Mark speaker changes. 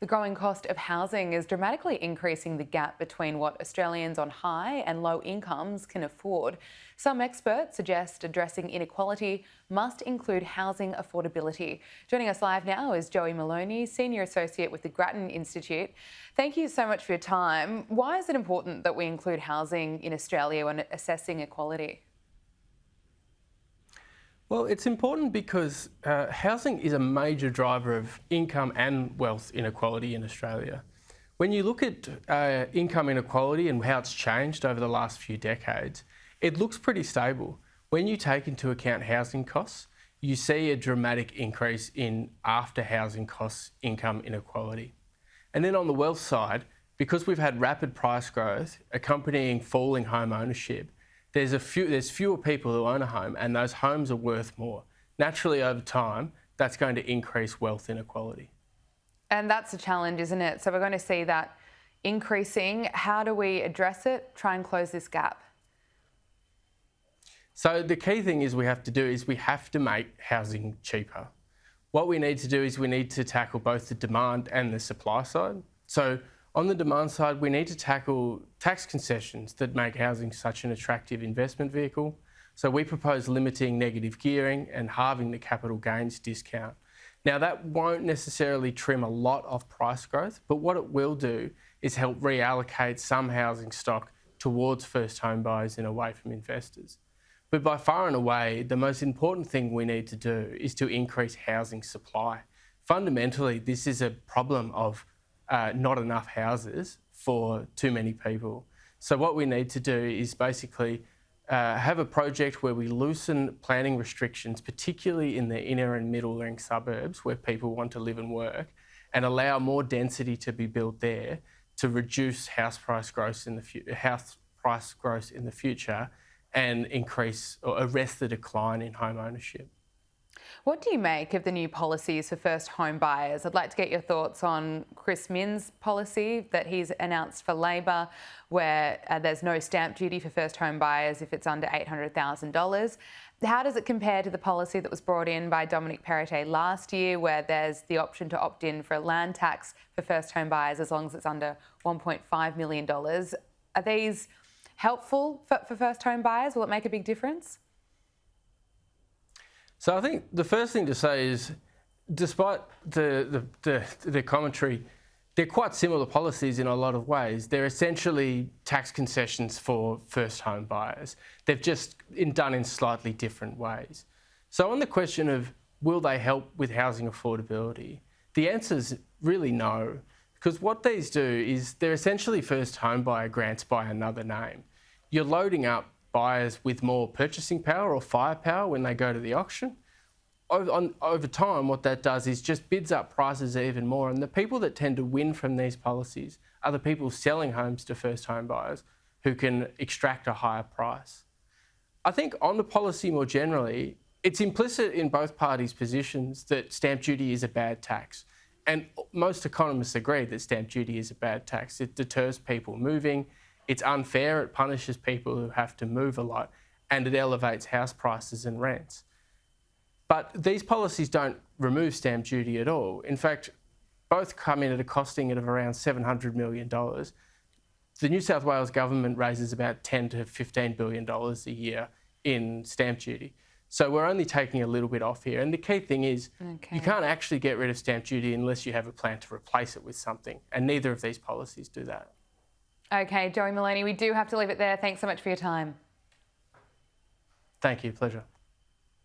Speaker 1: The growing cost of housing is dramatically increasing the gap between what Australians on high and low incomes can afford. Some experts suggest addressing inequality must include housing affordability. Joining us live now is Moloney, Senior Associate with the Grattan Institute. Thank you so much for your time. Why is it important that we include housing in Australia when assessing equality?
Speaker 2: Well, it's important because housing is a major driver of income and wealth inequality in Australia. When you look at income inequality and how it's changed over the last few decades, it looks pretty stable. When you take into account housing costs, you see a dramatic increase in after housing costs income inequality. And then on the wealth side, because we've had rapid price growth accompanying falling home ownership, there's fewer people who own a home, and those homes are worth more. Naturally, over time, that's going to increase wealth inequality.
Speaker 1: And that's a challenge, isn't it? So we're going to see that increasing. How do we address it, try and close this gap?
Speaker 2: So the key thing we have to make housing cheaper. What we need to do is we need to tackle both the demand and the supply side. So on the demand side, we need to tackle tax concessions that make housing such an attractive investment vehicle. So we propose limiting negative gearing and halving the capital gains discount. Now, that won't necessarily trim a lot of price growth, but what it will do is help reallocate some housing stock towards first home buyers and away from investors. But by far and away, the most important thing we need to do is to increase housing supply. Fundamentally, this is a problem of not enough houses for too many people. So what we need to do is basically have a project where we loosen planning restrictions, particularly in the inner and middle ring suburbs where people want to live and work, and allow more density to be built there to reduce house price growth in the future and increase or arrest the decline in home ownership.
Speaker 1: What do you make of the new policies for first home buyers? I'd like to get your thoughts on Chris Minns' policy that he's announced for Labor, where there's no stamp duty for first home buyers if it's under $800,000. How does it compare to the policy that was brought in by Dominic Perrottet last year, where there's the option to opt in for a land tax for first home buyers as long as it's under $1.5 million? Are these helpful for first home buyers? Will it make a big difference?
Speaker 2: So I think the first thing to say is, despite the commentary, they're quite similar policies in a lot of ways. They're essentially tax concessions for first home buyers. They've just done in slightly different ways. So on the question of will they help with housing affordability, the answer is really no, because what these do is they're essentially first home buyer grants by another name. You're loading up buyers with more purchasing power or firepower when they go to the auction. Over time, what that does is just bids up prices even more, and the people that tend to win from these policies are the people selling homes to first home buyers who can extract a higher price. I think on the policy more generally, it's implicit in both parties' positions that stamp duty is a bad tax. And most economists agree that stamp duty is a bad tax. It deters people moving. It's unfair, it punishes people who have to move a lot, and it elevates house prices and rents. But these policies don't remove stamp duty at all. In fact, both come in at a costing of around $700 million. The New South Wales government raises about $10 to $15 billion a year in stamp duty. So we're only taking a little bit off here. And the key thing is you can't actually get rid of stamp duty unless you have a plan to replace it with something. And neither of these policies do that.
Speaker 1: Okay, Moloney, we do have to leave it there. Thanks so much for your time.
Speaker 2: Thank you, pleasure.